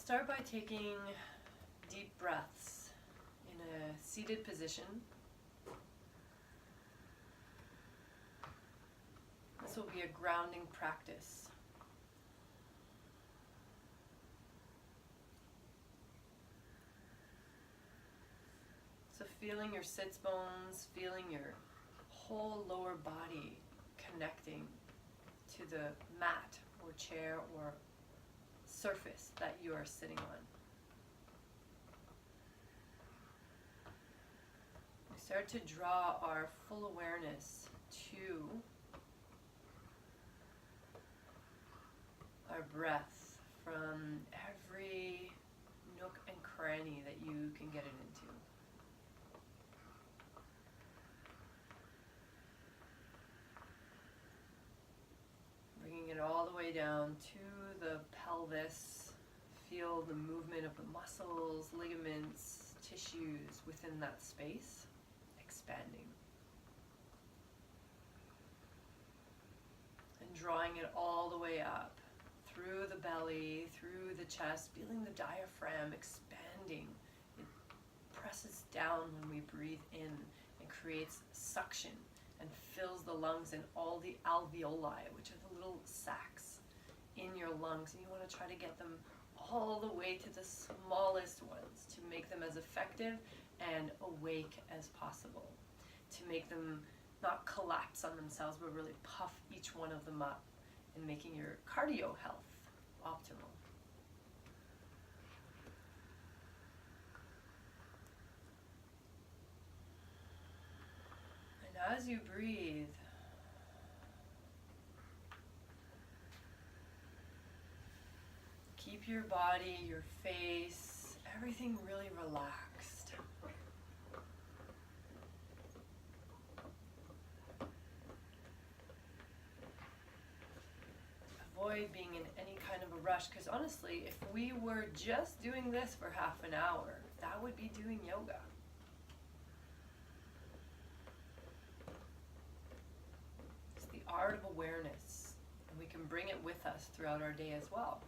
Start by taking deep breaths in a seated position. This will be a grounding practice. So feeling your sits bones, feeling your whole lower body connecting to the mat or chair or surface that you are sitting on. We start to draw our full awareness to our breath from every nook and cranny that you can get it into. Bringing it all the way down to the pelvis. Feel the movement of the muscles, ligaments, tissues within that space, expanding. And drawing it all the way up, through the belly, through the chest, feeling the diaphragm expanding. It presses down when we breathe in and creates suction and fills the lungs and all the alveoli, which are the little sacs in your lungs. And you want to try to get them all the way to the smallest ones to make them as effective and awake as possible. To make them not collapse on themselves, but really puff each one of them up and making your cardio health optimal. And as you breathe, keep your body, your face, everything really relaxed. Avoid being in any kind of a rush, because honestly, if we were just doing this for half an hour, that would be doing yoga. It's the art of awareness, and we can bring it with us throughout our day as well.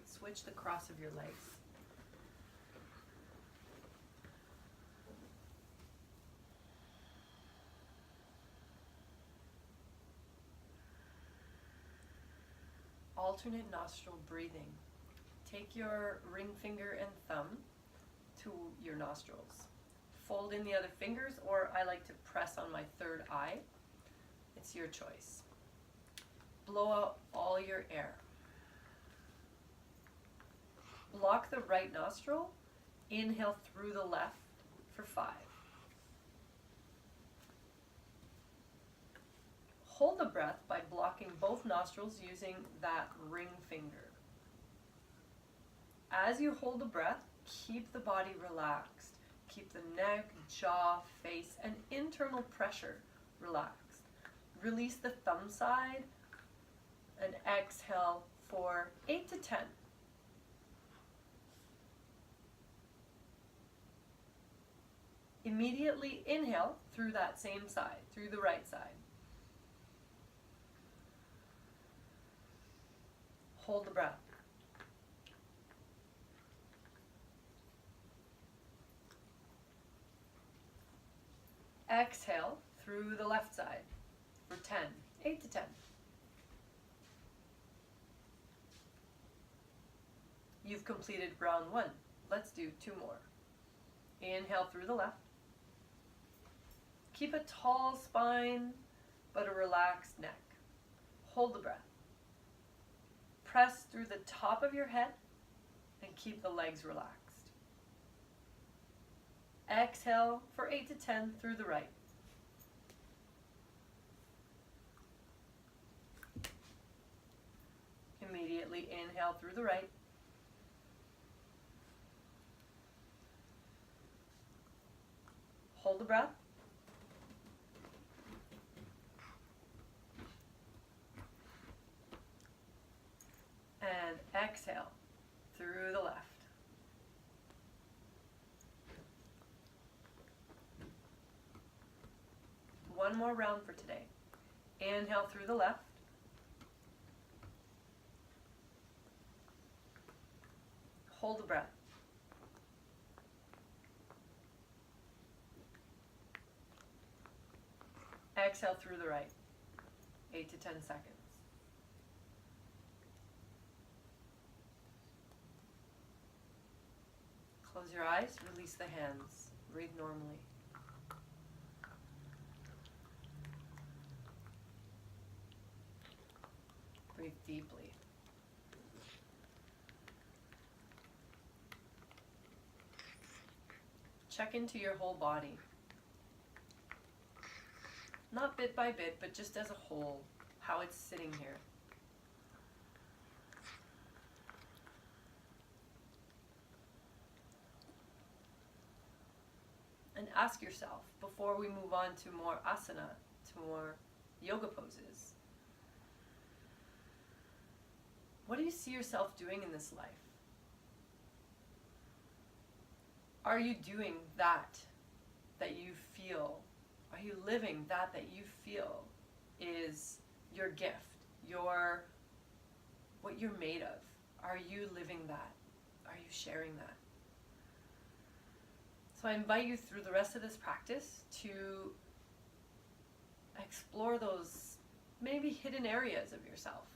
Switch the cross of your legs. Alternate nostril breathing. Take your ring finger and thumb to your nostrils. Fold in the other fingers, or I like to press on my third eye. It's your choice. Blow out all your air. Block the right nostril, inhale through the left for 5. Hold the breath by blocking both nostrils using that ring finger. As you hold the breath, keep the body relaxed. Keep the neck, jaw, face, and internal pressure relaxed. Release the thumb side and exhale for 8 to 10. Immediately inhale through that same side, through the right side. Hold the breath. Exhale through the left side for 10, 8 to 10. You've completed round 1. Let's do 2 more. Inhale through the left. Keep a tall spine, but a relaxed neck. Hold the breath. Press through the top of your head and keep the legs relaxed. Exhale for 8 to 10 through the right. Immediately inhale through the right. Hold the breath. And exhale through the left. one more round for today. Inhale through the left. Hold the breath. Exhale through the right. 8 to 10 seconds. Close your eyes, release the hands. Breathe normally. Breathe deeply. Check into your whole body. Not bit by bit, but just as a whole, how it's sitting here. And ask yourself, before we move on to more asana, to more yoga poses, what do you see yourself doing in this life? Are you doing that you feel? Are you living that you feel is your gift, what you're made of? Are you living that? Are you sharing that? So I invite you through the rest of this practice to explore those maybe hidden areas of yourself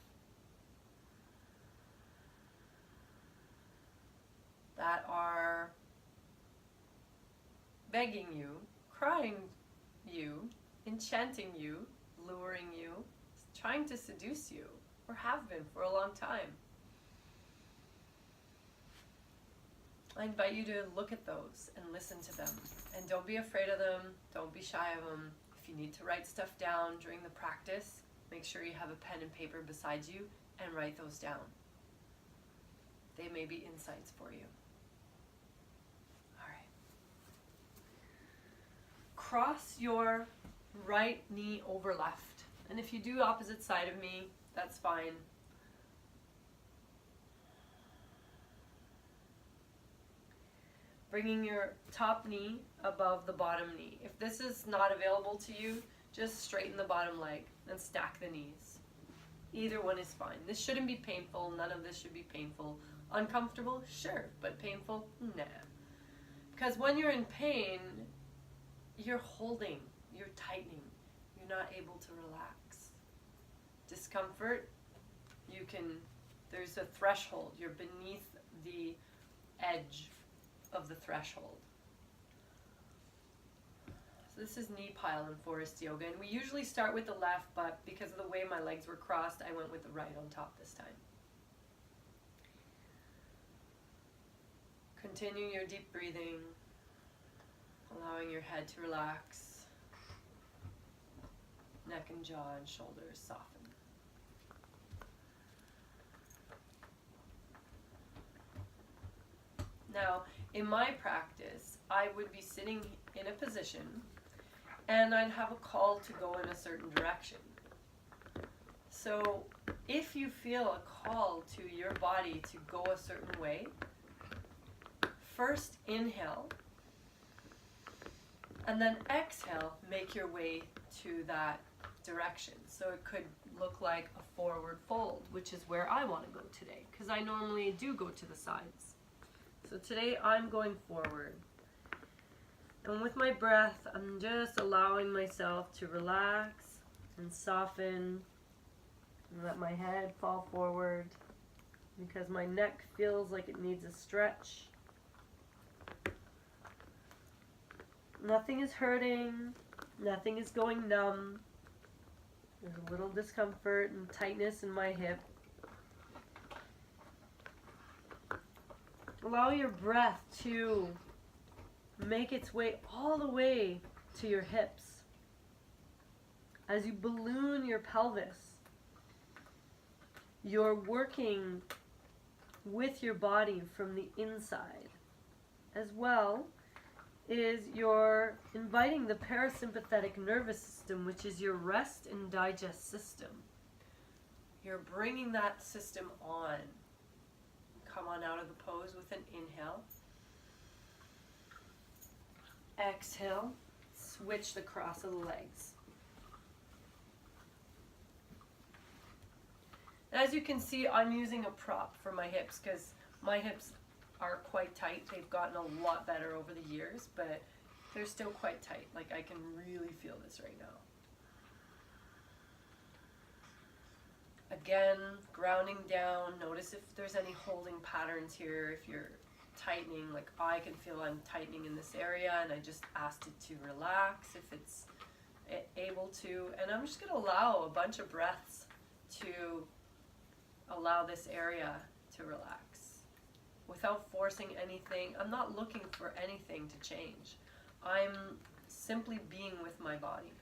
that are begging you, crying you, enchanting you, luring you, trying to seduce you, or have been for a long time. I invite you to look at those and listen to them. And don't be afraid of them. Don't be shy of them. If you need to write stuff down during the practice, make sure you have a pen and paper beside you and write those down. They may be insights for you. All right. Cross your right knee over left. And if you do opposite side of me, that's fine. Bringing your top knee above the bottom knee. If this is not available to you, just straighten the bottom leg and stack the knees. Either one is fine. This shouldn't be painful. None of this should be painful. Uncomfortable? Sure. But painful? Nah. Because when you're in pain, you're holding, you're tightening. You're not able to relax. Discomfort, there's a threshold. You're beneath the edge of the threshold. So this is knee pile in Forrest Yoga, and we usually start with the left, but because of the way my legs were crossed, I went with the right on top this time. Continue your deep breathing, allowing your head to relax, neck and jaw and shoulders soften. Now, in my practice, I would be sitting in a position and I'd have a call to go in a certain direction. So if you feel a call to your body to go a certain way, first inhale and then exhale, make your way to that direction. So it could look like a forward fold, which is where I want to go today, because I normally do go to the sides. So today I'm going forward. And with my breath, I'm just allowing myself to relax and soften and let my head fall forward because my neck feels like it needs a stretch. Nothing is hurting, nothing is going numb. There's a little discomfort and tightness in my hip. Allow your breath to make its way all the way to your hips. As you balloon your pelvis, you're working with your body from the inside. As well is you're inviting the parasympathetic nervous system, which is your rest and digest system. You're bringing that system on. Come on out of the pose with an inhale. Exhale, switch the cross of the legs. As you can see, I'm using a prop for my hips because my hips are quite tight. They've gotten a lot better over the years, but they're still quite tight. Like, I can really feel this right now. Again, grounding down. Notice if there's any holding patterns here. If you're tightening, like I can feel I'm tightening in this area, and I just asked it to relax if it's able to. And I'm just going to allow a bunch of breaths to allow this area to relax without forcing anything. I'm not looking for anything to change. I'm simply being with my body,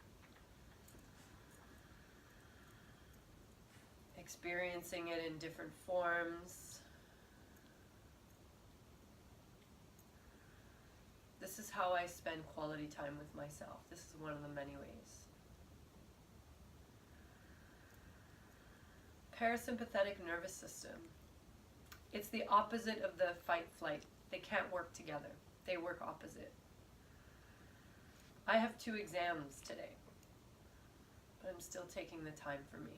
experiencing it in different forms. This is how I spend quality time with myself. This is one of the many ways. Parasympathetic nervous system. It's the opposite of the fight-flight. They can't work together. They work opposite. I have 2 exams today, but I'm still taking the time for me.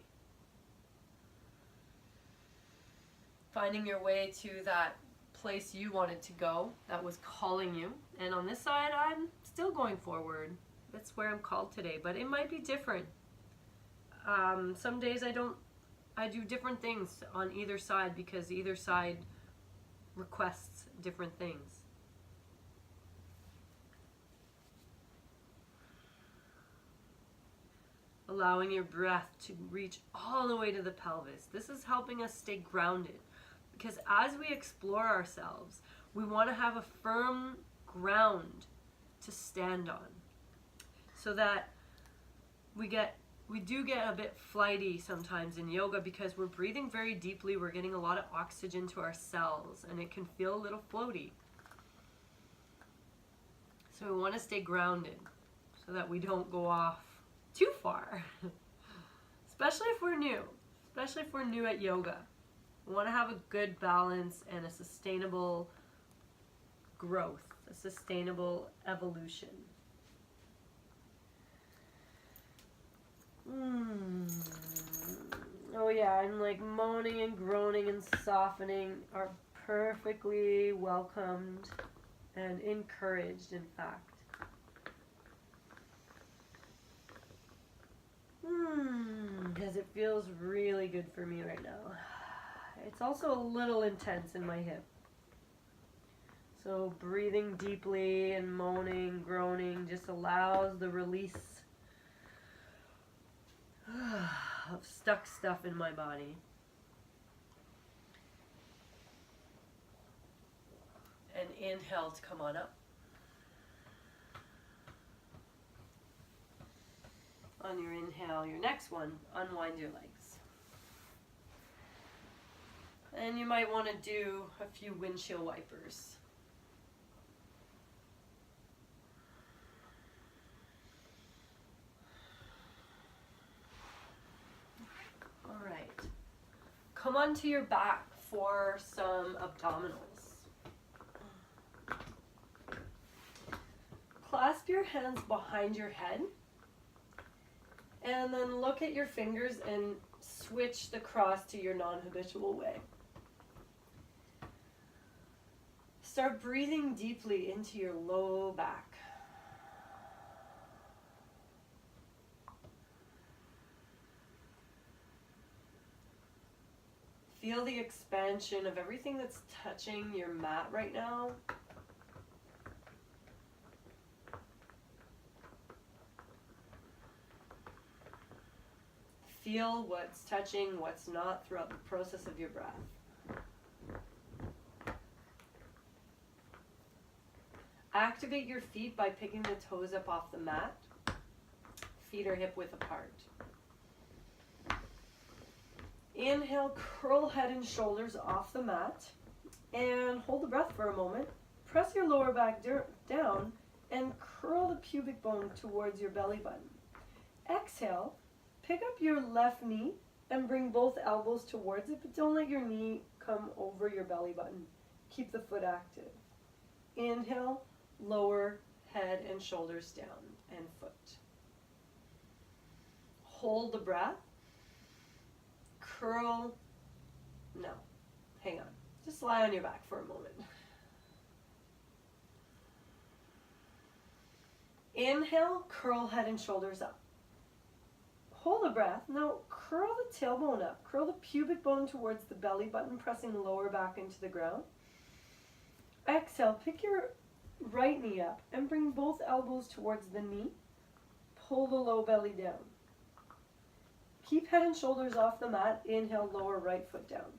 Finding your way to that place you wanted to go, that was calling you. And on this side, I'm still going forward. That's where I'm called today, but it might be different. Some days I do different things on either side because either side requests different things. Allowing your breath to reach all the way to the pelvis. This is helping us stay grounded, because as we explore ourselves, we want to have a firm ground to stand on, so that we do get a bit flighty sometimes in yoga because we're breathing very deeply. We're getting a lot of oxygen to our cells, and it can feel a little floaty. So we want to stay grounded so that we don't go off too far, especially if we're new at yoga. We want to have a good balance and a sustainable growth, a sustainable evolution. Oh yeah, I'm like moaning and groaning and softening are perfectly welcomed and encouraged, in fact. Because it feels really good for me right now. It's also a little intense in my hip. So breathing deeply and moaning, groaning just allows the release of stuck stuff in my body. And inhale to come on up. On your inhale, your next one, unwind your legs. And you might want to do a few windshield wipers. All right. Come onto your back for some abdominals. Clasp your hands behind your head. And then look at your fingers and switch the cross to your non-habitual way. Start breathing deeply into your low back. Feel the expansion of everything that's touching your mat right now. Feel what's touching, what's not throughout the process of your breath. Activate your feet by picking the toes up off the mat. Feet are hip width apart. Inhale, curl head and shoulders off the mat. And hold the breath for a moment. Press your lower back down and curl the pubic bone towards your belly button. Exhale. Pick up your left knee and bring both elbows towards it, but don't let your knee come over your belly button. Keep the foot active. Inhale, lower head and shoulders down and foot. Hold the breath. Curl No. Hang on. Just lie on your back for a moment. Inhale, curl head and shoulders up. Hold the breath. Now curl the tailbone up. Curl the pubic bone towards the belly button, pressing the lower back into the ground. Exhale, pick your right knee up and bring both elbows towards the knee. Pull the low belly down. Keep head and shoulders off the mat. Inhale, lower right foot down.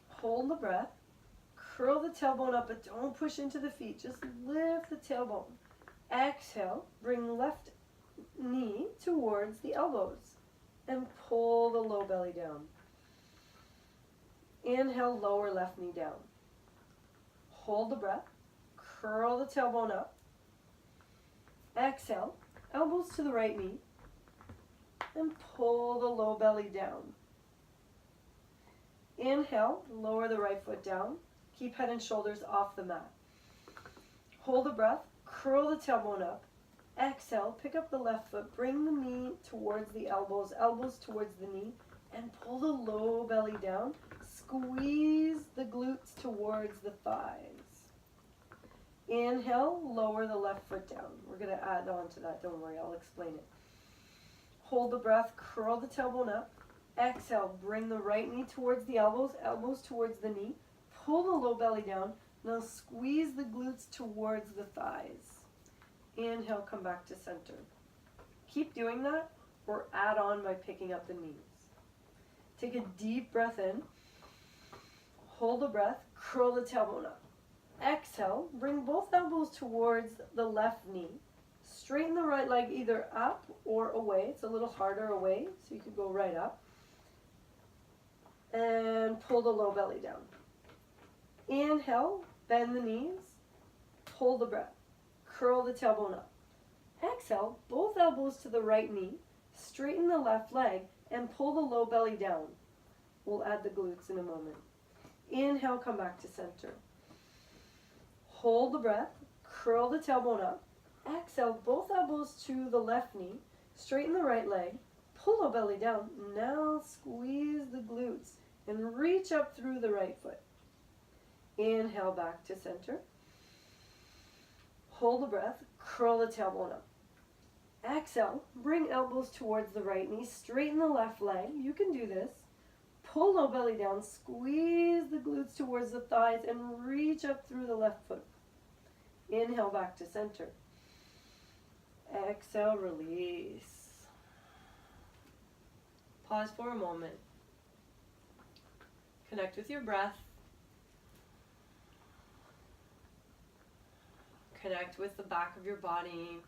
Hold the breath. Curl the tailbone up, but don't push into the feet. Just lift the tailbone. Exhale, bring left knee towards the elbows and pull the low belly down. Inhale, lower left knee down. Hold the breath. Curl the tailbone up. Exhale, elbows to the right knee and pull the low belly down. Inhale, lower the right foot down. Keep head and shoulders off the mat. Hold the breath, curl the tailbone up. Exhale, pick up the left foot, bring the knee towards the elbows, elbows towards the knee, and pull the low belly down. Squeeze the glutes towards the thighs. Inhale, lower the left foot down. We're going to add on to that, don't worry, I'll explain it. Hold the breath, curl the tailbone up. Exhale, bring the right knee towards the elbows, elbows towards the knee. Pull the low belly down. Now squeeze the glutes towards the thighs. Inhale, come back to center. Keep doing that or add on by picking up the knees. Take a deep breath in. Hold the breath, curl the tailbone up. Exhale, bring both elbows towards the left knee. Straighten the right leg either up or away. It's a little harder away, so you could go right up. And pull the low belly down. Inhale, bend the knees, hold the breath, curl the tailbone up. Exhale, both elbows to the right knee, straighten the left leg, and pull the low belly down. We'll add the glutes in a moment. Inhale, come back to center. Hold the breath, curl the tailbone up. Exhale, both elbows to the left knee, straighten the right leg, pull the belly down. Now squeeze the glutes and reach up through the right foot. Inhale, back to center. Hold the breath, curl the tailbone up. Exhale, bring elbows towards the right knee, straighten the left leg. You can do this. Pull low belly down, squeeze the glutes towards the thighs, and reach up through the left foot. Inhale, back to center. Exhale, release. Pause for a moment. Connect with your breath. Connect with the back of your body,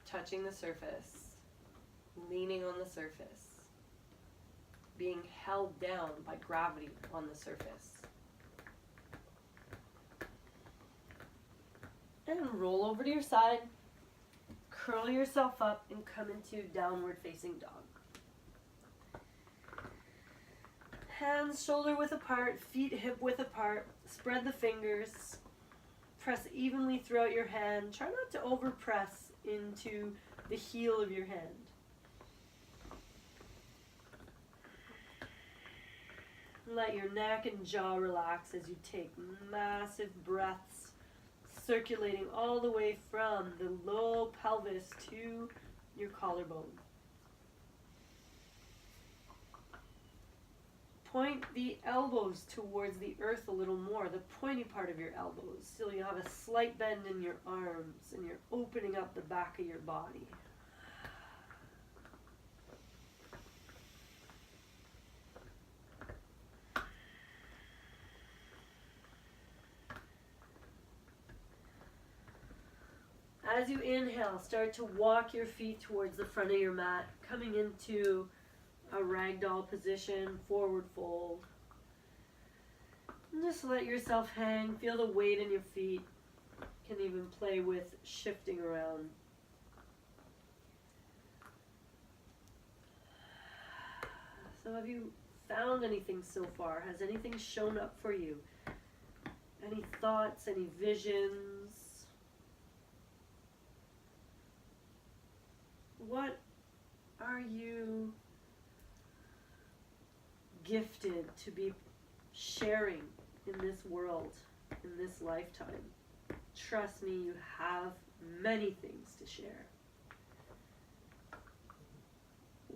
touching the surface, leaning on the surface, being held down by gravity on the surface. And roll over to your side, curl yourself up, and come into downward facing dog. Hands shoulder width apart, feet hip width apart, spread the fingers. Press evenly throughout your hand. Try not to overpress into the heel of your hand. Let your neck and jaw relax as you take massive breaths, circulating all the way from the low pelvis to your collarbone. Point the elbows towards the earth a little more, the pointy part of your elbows, so you have a slight bend in your arms and you're opening up the back of your body. As you inhale, start to walk your feet towards the front of your mat, coming into a ragdoll position, forward fold. And just let yourself hang, feel the weight in your feet. You can even play with shifting around. So have you found anything so far? Has anything shown up for you? Any thoughts, any visions? What are you gifted to be sharing in this world, in this lifetime. Trust me, you have many things to share.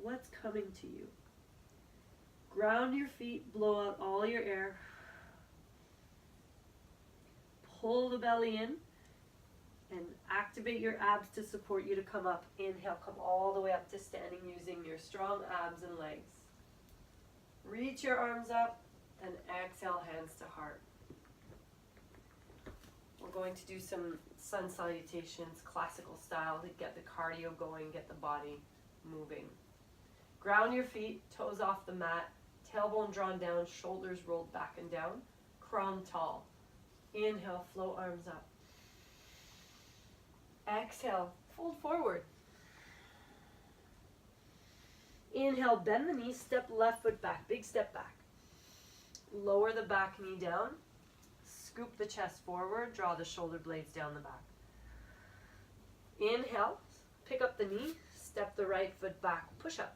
What's coming to you? Ground your feet, blow out all your air. Pull the belly in and activate your abs to support you to come up. Inhale, come all the way up to standing using your strong abs and legs. Reach your arms up and exhale, hands to heart. We're going to do some sun salutations, classical style, to get the cardio going, get the body moving. Ground your feet, toes off the mat, tailbone drawn down, shoulders rolled back and down, crown tall. Inhale, flow arms up. Exhale, fold forward. Inhale, bend the knees, step left foot back, big step back. Lower the back knee down, scoop the chest forward, draw the shoulder blades down the back. Inhale, pick up the knee, step the right foot back, push up.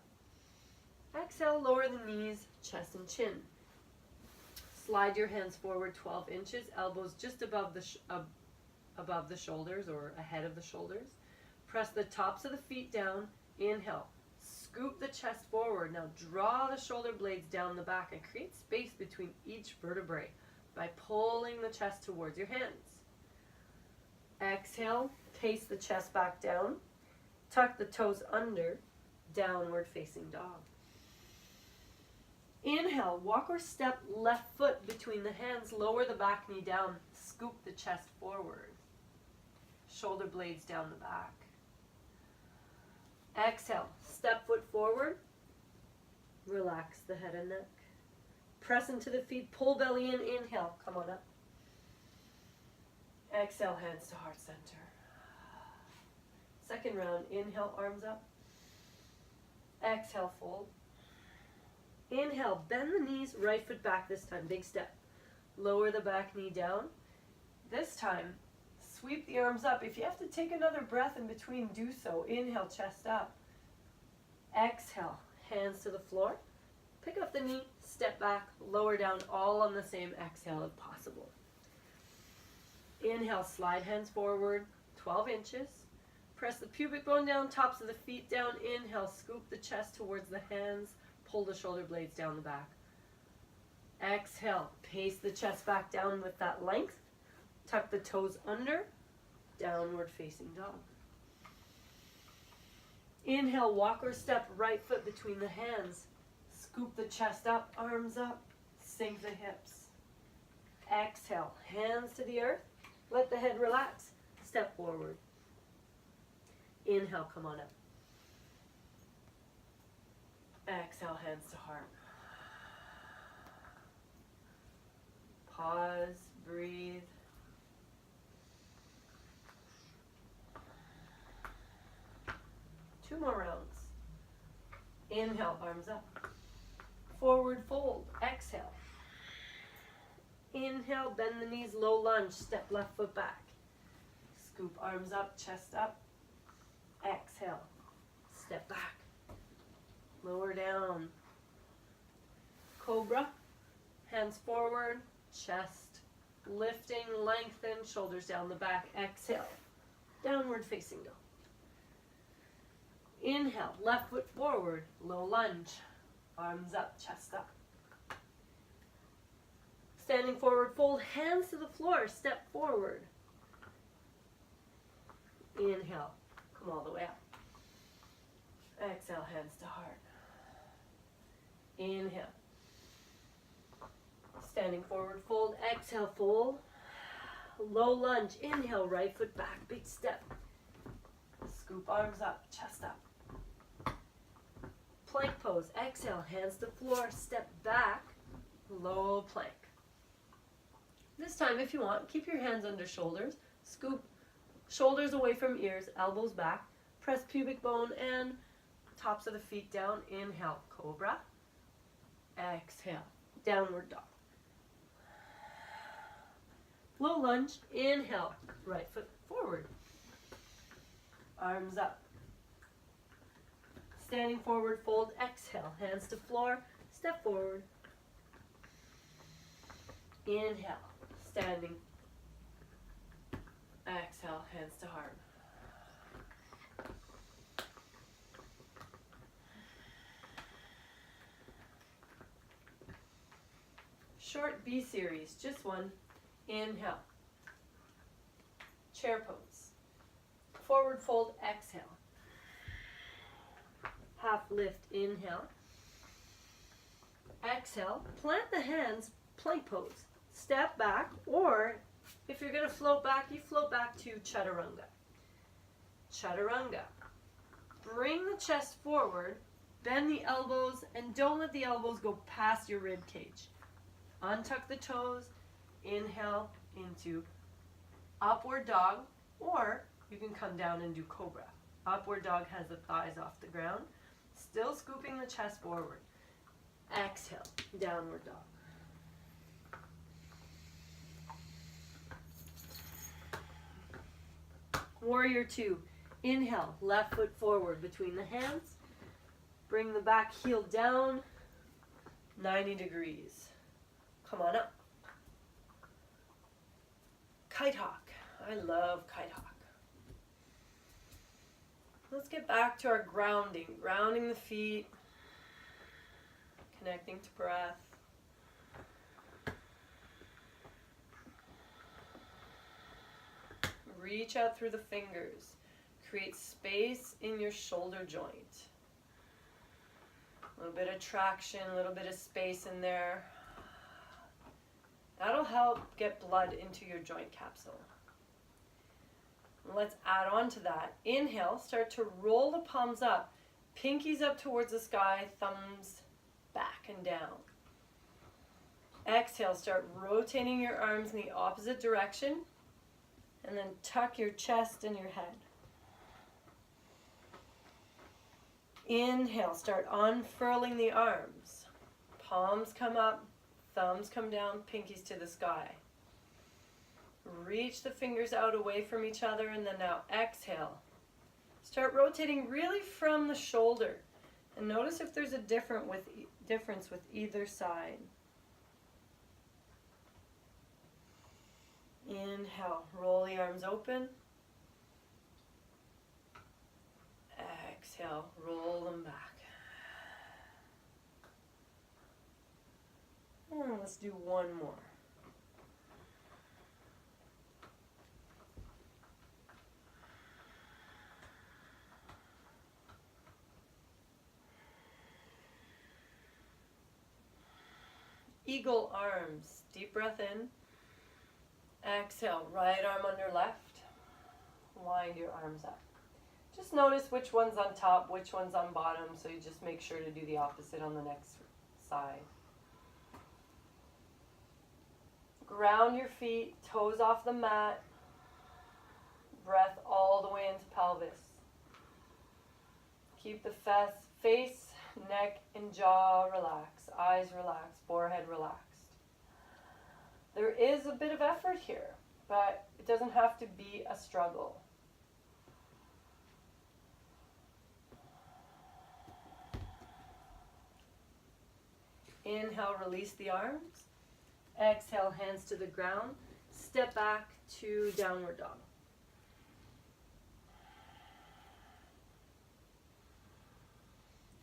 Exhale, lower the knees, chest and chin. Slide your hands forward 12 inches, elbows just above the shoulders or ahead of the shoulders. Press the tops of the feet down. Inhale, scoop the chest forward. Now draw the shoulder blades down the back and create space between each vertebrae by pulling the chest towards your hands. Exhale, pace the chest back down. Tuck the toes under, downward facing dog. Inhale, walk or step left foot between the hands, lower the back knee down, scoop the chest forward. Shoulder blades down the back. Exhale, step foot forward, relax the head and neck. Press into the feet, pull belly in, inhale, come on up. Exhale, hands to heart center. Second round, inhale, arms up. Exhale, fold. Inhale, bend the knees, right foot back this time, big step. Lower the back knee down. This time, sweep the arms up. If you have to take another breath in between, do so. Inhale, chest up. Exhale, hands to the floor. Pick up the knee, step back, lower down, all on the same exhale if possible. Inhale, slide hands forward, 12 inches. Press the pubic bone down, tops of the feet down. Inhale, scoop the chest towards the hands. Pull the shoulder blades down the back. Exhale, pace the chest back down with that length. Tuck the toes under, downward facing dog. Inhale, walk or step right foot between the hands. Scoop the chest up, arms up, sink the hips. Exhale, hands to the earth. Let the head relax. Step forward. Inhale, come on up. Exhale, hands to heart. Pause, breathe. Two more rounds. Inhale, arms up. Forward fold, exhale. Inhale, bend the knees, low lunge, step left foot back. Scoop arms up, chest up. Exhale, step back. Lower down. Cobra, hands forward, chest lifting, lengthen, shoulders down the back. Exhale, downward facing dog. Inhale, left foot forward, low lunge, arms up, chest up. Standing forward fold, hands to the floor, step forward. Inhale, come all the way up. Exhale, hands to heart. Inhale. Standing forward fold, exhale, fold. Low lunge, inhale, right foot back, big step. Scoop arms up, chest up. Plank pose, exhale, hands to floor, step back, low plank. This time, if you want, keep your hands under shoulders, scoop shoulders away from ears, elbows back, press pubic bone and tops of the feet down. Inhale, cobra. Exhale, downward dog. Low lunge, inhale, right foot forward. Arms up. Standing forward fold, exhale, hands to floor, step forward. Inhale, standing. Exhale, hands to heart. Short B series, just one. Inhale. Chair pose. Forward fold, exhale. Half lift, inhale. Exhale, plant the hands, plank pose. Step back, or if you're going to float back, you float back to chaturanga. Chaturanga. Bring the chest forward, bend the elbows, and don't let the elbows go past your rib cage. Untuck the toes, inhale into upward dog, or you can come down and do cobra. Upward dog has the thighs off the ground, still scooping the chest forward. Exhale, downward dog. Warrior two. Inhale, left foot forward between the hands. Bring the back heel down, 90 degrees. Come on up. Kite hawk. I love kite hawk. Let's get back to our grounding. Grounding the feet. Connecting to breath. Reach out through the fingers. Create space in your shoulder joint. A little bit of traction, a little bit of space in there. That'll help get blood into your joint capsule. Let's add on to that. Inhale, start to roll the palms up. Pinkies up towards the sky, thumbs back and down. Exhale, start rotating your arms in the opposite direction. And then tuck your chest and your head. Inhale, start unfurling the arms. Palms come up, thumbs come down, pinkies to the sky. Reach the fingers out away from each other, and then now exhale. Start rotating really from the shoulder. And notice if there's a difference with either side. Inhale, roll the arms open. Exhale, roll them back. And let's do one more. Eagle arms. Deep breath in. Exhale, right arm under left. Wind your arms up. Just notice which one's on top, which one's on bottom, so you just make sure to do the opposite on the next side. Ground your feet, toes off the mat. Breath all the way into pelvis. Keep the face, neck, and jaw relaxed. Eyes relaxed, forehead relaxed. There is a bit of effort here, but it doesn't have to be a struggle. Inhale, release the arms. Exhale, hands to the ground. Step back to downward dog.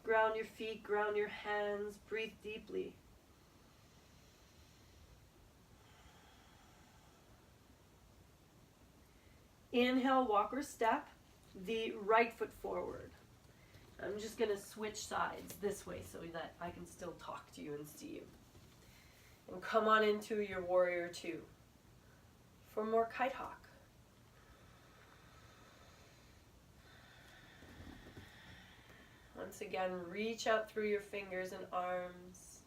Ground your feet, ground your hands. Breathe deeply. Inhale, walk or step the right foot forward. I'm just going to switch sides this way so that I can still talk to you and see you. And come on into your warrior two for more kite hawk. Once again, reach out through your fingers and arms.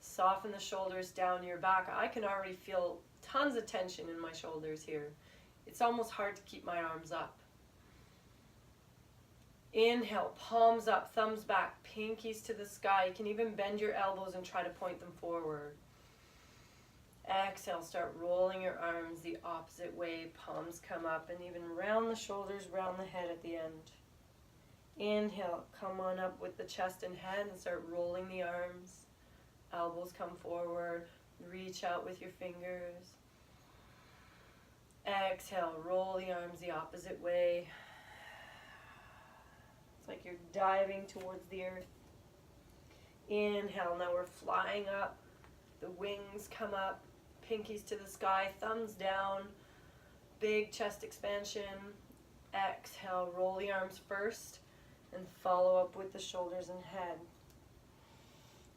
Soften the shoulders down your back. I can already feel tons of tension in my shoulders here. It's almost hard to keep my arms up. Inhale, palms up, thumbs back, pinkies to the sky. You can even bend your elbows and try to point them forward. Exhale, start rolling your arms the opposite way. Palms come up and even round the shoulders, round the head at the end. Inhale, come on up with the chest and head and start rolling the arms. Elbows come forward. Reach out with your fingers. Exhale, roll the arms the opposite way. It's like you're diving towards the earth. Inhale, now we're flying up. The wings come up, pinkies to the sky, thumbs down. Big chest expansion. Exhale, roll the arms first and follow up with the shoulders and head.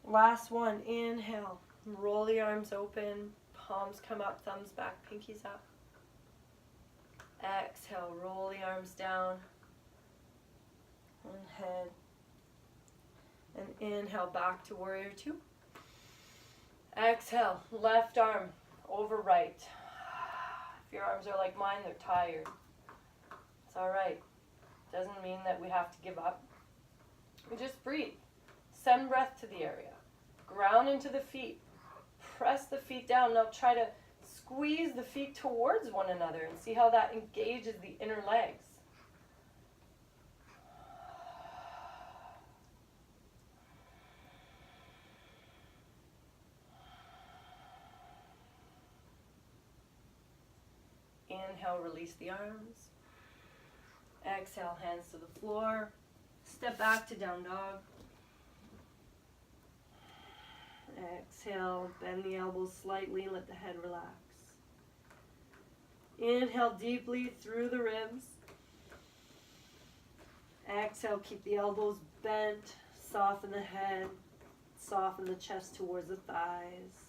Last one, inhale, roll the arms open, palms come up, thumbs back, pinkies up. Exhale, roll the arms down and head. And inhale, back to warrior two. Exhale, left arm over right. If your arms are like mine, they're tired. It's all right. Doesn't mean that we have to give up. We just breathe. Send breath to the area. Ground into the feet. Press the feet down. Now try to squeeze the feet towards one another and see how that engages the inner legs. Inhale, release the arms. Exhale, hands to the floor. Step back to down dog. Exhale, bend the elbows slightly, let the head relax. Inhale deeply through the ribs. Exhale, keep the elbows bent, soften the head, soften the chest towards the thighs.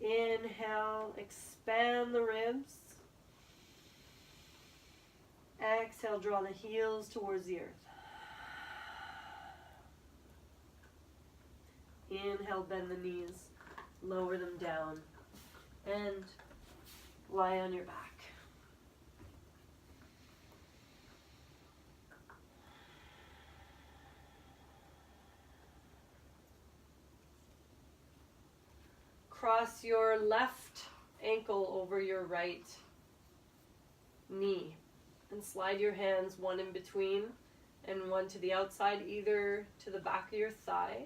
Inhale, expand the ribs. Exhale, draw the heels towards the earth. Inhale, bend the knees, lower them down, and lie on your back. Cross your left ankle over your right knee and slide your hands one in between and one to the outside, either to the back of your thigh,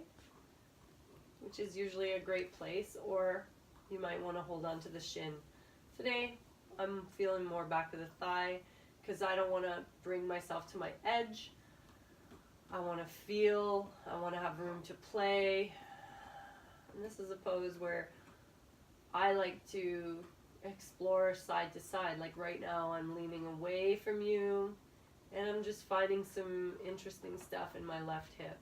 which is usually a great place, or you might want to hold on to the shin. Today, I'm feeling more back of the thigh because I don't want to bring myself to my edge. I want to feel, I want to have room to play. And this is a pose where I like to explore side to side. Like right now, I'm leaning away from you and I'm just finding some interesting stuff in my left hip.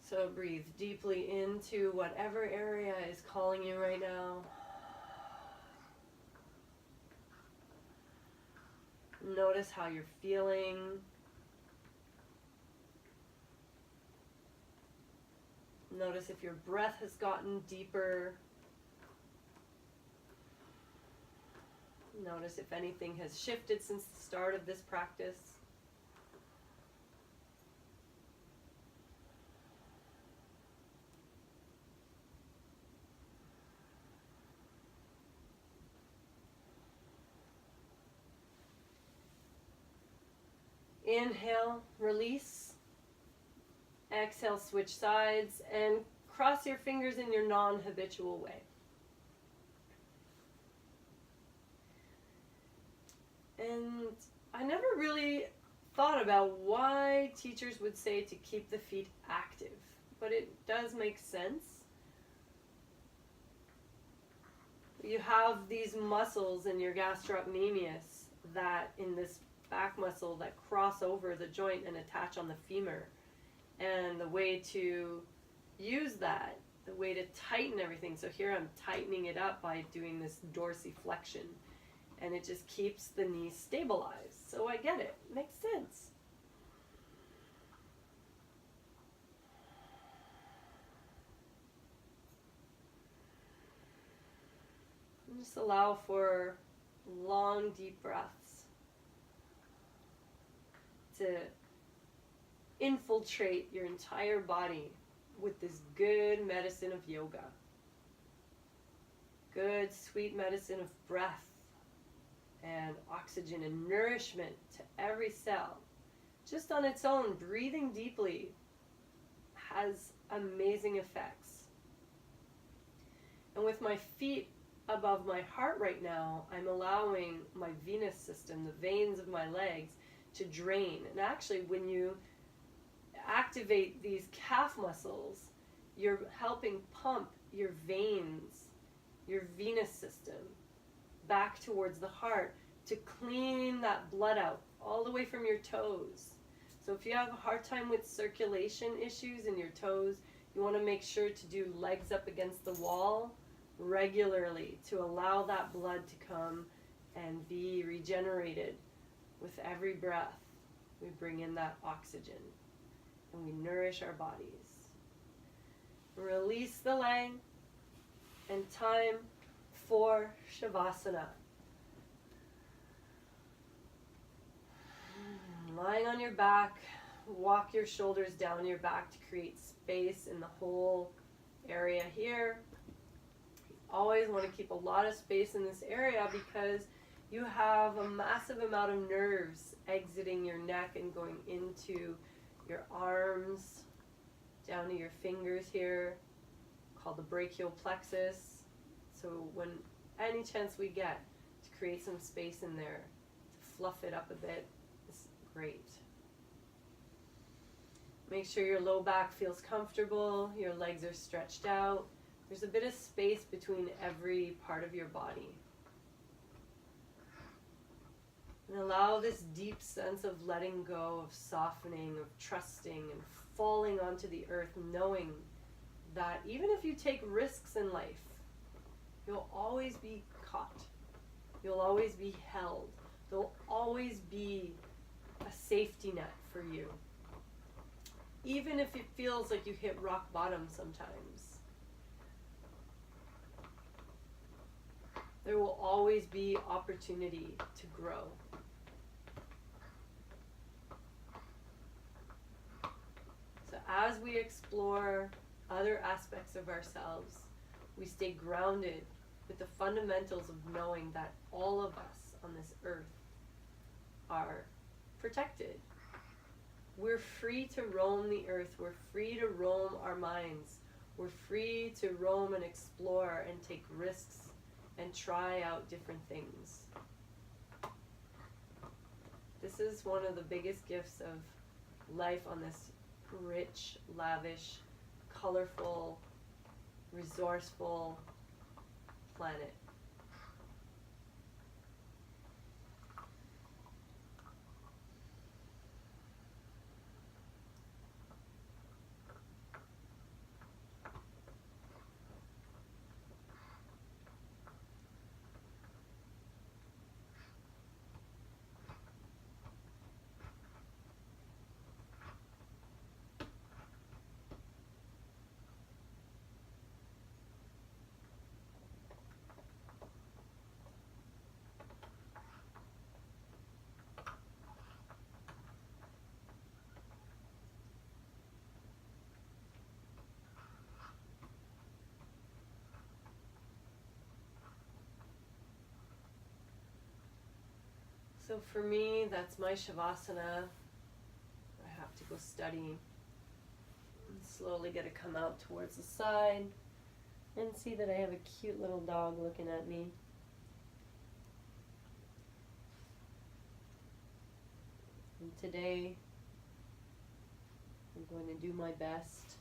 So breathe deeply into whatever area is calling you right now. Notice how you're feeling. Notice if your breath has gotten deeper. Notice if anything has shifted since the start of this practice. Inhale, release. Exhale, switch sides and cross your fingers in your non-habitual way. And I never really thought about why teachers would say to keep the feet active, but it does make sense. You have these muscles in your gastrocnemius that in this back muscle that cross over the joint and attach on the femur. And the way to use that, the way to tighten everything. So here I'm tightening it up by doing this dorsiflexion. And it just keeps the knee stabilized. So I get it. Makes sense. And just allow for long, deep breaths to infiltrate your entire body with this good medicine of yoga. Good, sweet medicine of breath and oxygen and nourishment to every cell. Just on its own, breathing deeply has amazing effects. And with my feet above my heart right now, I'm allowing my venous system, the veins of my legs, to drain. And actually, when you activate these calf muscles, you're helping pump your veins, your venous system, back towards the heart to clean that blood out all the way from your toes. So if you have a hard time with circulation issues in your toes, you want to make sure to do legs up against the wall regularly to allow that blood to come and be regenerated. With every breath, we bring in that oxygen and we nourish our bodies. Release the leg, and time for Shavasana. Lying on your back, walk your shoulders down your back to create space in the whole area here. You always want to keep a lot of space in this area because you have a massive amount of nerves exiting your neck and going into your arms, down to your fingers here, called the brachial plexus. So when any chance we get to create some space in there, to fluff it up a bit, is great. Make sure your low back feels comfortable, your legs are stretched out. There's a bit of space between every part of your body. And allow this deep sense of letting go, of softening, of trusting, and falling onto the earth, knowing that even if you take risks in life, you'll always be caught. You'll always be held. There'll always be a safety net for you. Even if it feels like you hit rock bottom sometimes, there will always be opportunity to grow. So as we explore other aspects of ourselves, we stay grounded with the fundamentals of knowing that all of us on this earth are protected. We're free to roam the earth. We're free to roam our minds. We're free to roam and explore and take risks and try out different things. This is one of the biggest gifts of life on this rich, lavish, colorful, resourceful planet. So for me, that's my Shavasana. I have to go study and slowly get to come out towards the side and see that I have a cute little dog looking at me. And today, I'm going to do my best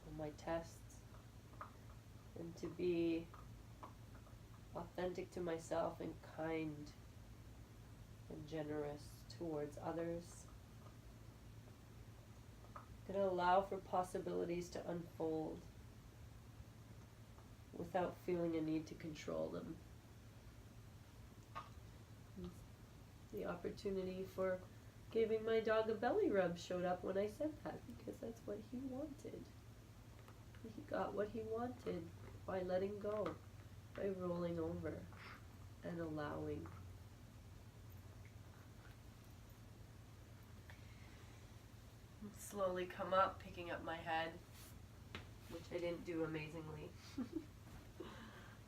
on my tests and to be authentic to myself and kind and generous towards others. I'm going to allow for possibilities to unfold without feeling a need to control them. The opportunity for giving my dog a belly rub showed up when I said that because that's what he wanted. He got what he wanted by letting go, by rolling over and allowing. Slowly come up, picking up my head, which I didn't do amazingly,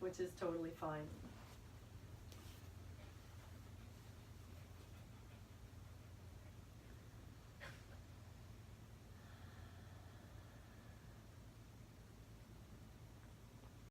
which is totally fine.